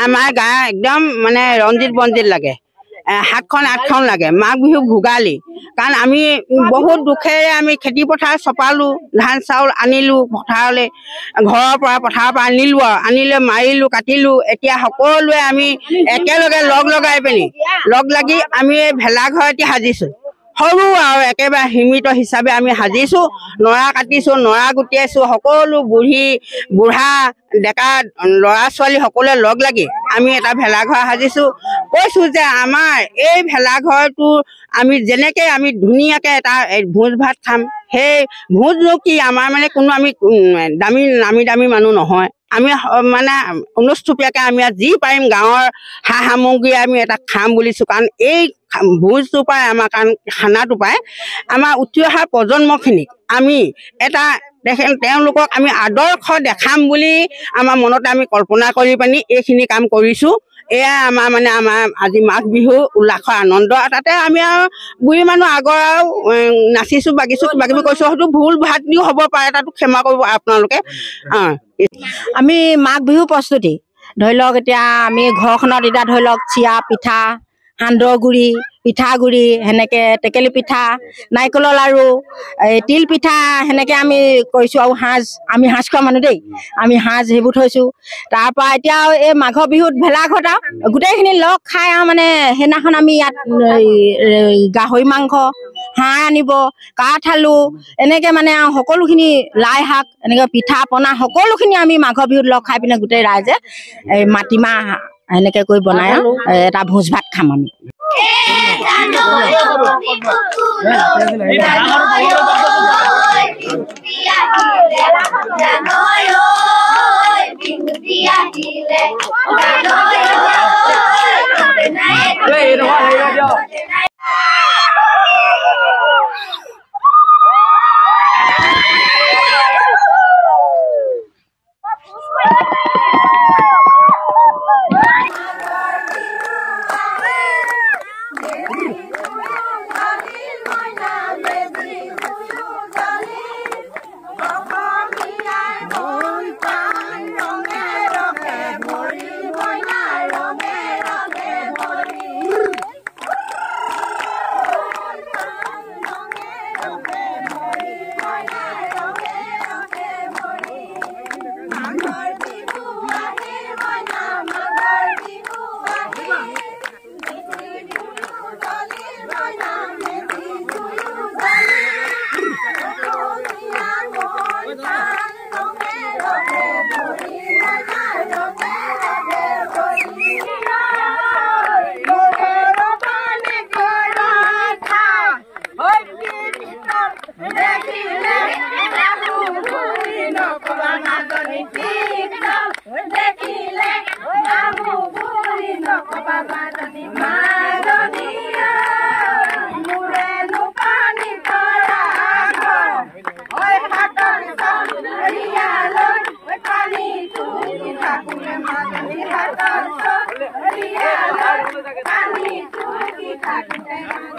আমাৰ গা একদম মানে ৰঞ্জিত বঞ্জিত লাগে 7খন 8খন লাগে মাঘ বিহু ভোগালী কাৰণ আমি বহুত দুখেৰে আমি খেতি পথাৰ চপালো ধান চাউল আনিলো পথাৰলৈ ঘৰৰ পৰা পথাৰৰ পৰা আনিলে মাৰিলো কাটিলো এতিয়া সকলোৱে আমি একেলগে লগাই পিনি লাগি আমি ভেলাঘৰ এতিয়া সাজিছো সৰু আৰু একেবাৰে সীমিত হিচাপে আমি সাজিছো নৰা কাটিছো নৰা গুটিয়াইছো সকলো বুঢ়া ডেকা ল'ৰা ছোৱালী সকলোৱে লাগি আমি এটা ভেলাঘৰ সাজিছো কৈছো যে আমাৰ এই ভেলাঘৰটো আমি যেনেকে আমি ধুনীয়াকে এটা ভোজ ভাত খাম সেই ভোজনো কি আমাৰ মানে কোনো আমি নামী দামী মানুহ নহয় আমি মানে অনুষ্ঠুপীয়াকে আমি যি পাৰিম গাঁৱৰ সা সামগ্ৰী আমি এটা খাম বুলিছো কাৰণ এই ভোজটো পাই আমাৰ কাৰণ খানাটো পাই আমাৰ উঠি অহা প্ৰজন্মখিনিক আমি এটা তেওঁলোকক আমি আদৰ্শ দেখাম বুলি আমাৰ মনতে আমি কল্পনা কৰি পানি এইখিনি কাম কৰিছো এয়া আমাৰ মানে আমাৰ আজি মাঘ বিহু উল্লাসৰ আনন্দ তাতে আমি আৰু বুঢ়ী মানুহ আগৰ আৰু নাচিছো বাগিছো কিবা কিবি কৈছো হয়তো ভুল ভাত দিও হ'ব পাৰে তাতো ক্ষমা কৰিব আপোনালোকে আমি মাঘ বিহু প্ৰস্তুতি ধৰি লওক এতিয়া আমি ঘৰখনত এতিয়া ধৰি লওক চিৰা পিঠা সান্দহ গুড়ি পিঠাগুড়ি সেনেকৈ টেকেলি পিঠা নাৰিকলৰ লাৰু তিল পিঠা সেনেকৈ আমি কৰিছোঁ আৰু আমি সাঁজ খোৱা মানুহ দেই আমি সাঁজ সেইবোৰ থৈছোঁ তাৰপৰা এতিয়া এই মাঘৰ বিহুত ভেলাঘৰত আৰু গোটেইখিনি লগ খাই আৰু মানে সেইদিনাখন আমি ইয়াত গাহৰি মাংস হাঁহ আনিব কাঠ আলু এনেকৈ মানে সকলোখিনি লাই শাক এনেকৈ পিঠা পনা সকলোখিনি আমি মাঘৰ বিহুত লগ খাই পিনে গোটেই ৰাইজে এই মাটিমাহ এনেকৈ কৰি বনাই এটা ভোজ ভাত খাম আমি Thank you.